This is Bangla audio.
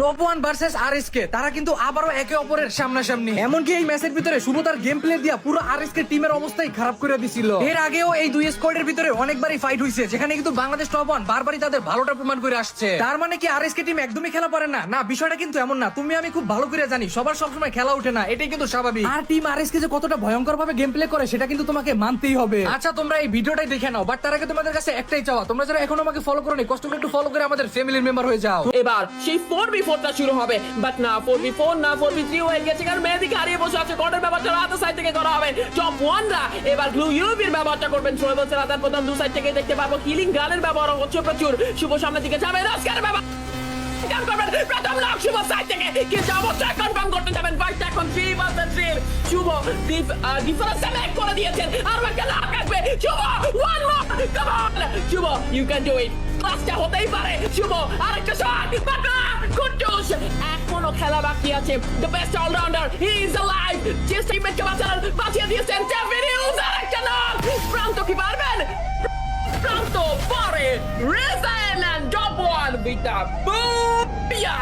টপ ওয়ান ভার্সেস আরএসকে, তারা কিন্তু আবারও একে অপরের সামনাসামনি। এমনকি এই ম্যাচের ভিতরে শুভ তার গেম প্লে দিয়া পুরো আরএসকে টিমের অবস্থাই খারাপ করে দিছিল। এর আগেও এই দুই স্কোয়াডের ভিতরে অনেকবারই ফাইট হইছে, যেখানে কিন্তু বাংলাদেশ টপ ওয়ান বারবারই তাদের ভালোটা প্রমাণ করে আসছে। তার মানে কি আরএসকে টিম একদমই খেলা পারে না? না, বিষয়টা কিন্তু এমন না। তুমি আমি খুব ভালো করে জানি সবার সবসময় খেলা ওঠে না, এটাই কিন্তু স্বাভাবিক। আর টিম আরএসকে যে কতটা ভয়ঙ্কর ভাবে গেম প্লে করে সেটা কিন্তু তোমাকে মানতেই হবে। আচ্ছা, তোমরা এই ভিডিওটাই দেখে নাও, বাট তার আগে তোমাদের কাছে একটাই চাওয়া, তোমরা যারা এখনো আমাকে ফলো করোনি, কষ্ট করে একটু ফলো করে আমাদের ফ্যামিলির মেম্বার হয়ে যাও। এবার সেই 4v4টা শুরু হবে, বাট না 4v4 না 4v3 হয়ে গেছে, কারণ মেহেদিকে হারিয়ে বসে আছে। কর্নার ব্যবহারটা রাতের সাইড থেকে করা হবে। টপ ওয়ানরা এবার গ্লু ইউভির ব্যবহারটা করবেন। থ্রোয়েবলস রাতের প্রথম দু সাইড থেকে দেখতে পাবো। কিলিং গানের ব্যবহার হচ্ছে প্রচুর। শুভ সামনের দিকে যাবে, রাস্কারের ব্যবহার প্রথম লক শুভ সাইড থেকে, কিন্তু অবশ্যই কনফার্ম করতে যাবেন। ফাইট এখন 3 ভার্সেস 3। শুভ ডিফারেন্স সেলেক্ট করে দিয়েছেন, আর একটা লক আসবে। Shubho one more, come on Shubho, you can do it. ক্লাসটা হতেই পারে। শুভ আরেকটা শট, বাবা কুটুস এখনো খেলা বাকি আছে। The best allrounder, he is alive. Just টিমমেটকে বাঁচিয়ে দিয়েছেন। ডেভিড আরেকটা লক। প্রান্ত কি পারবেন? প্রান্ত পারে। রেজেন এন্ড টপ ওয়ান বিটা বুয়া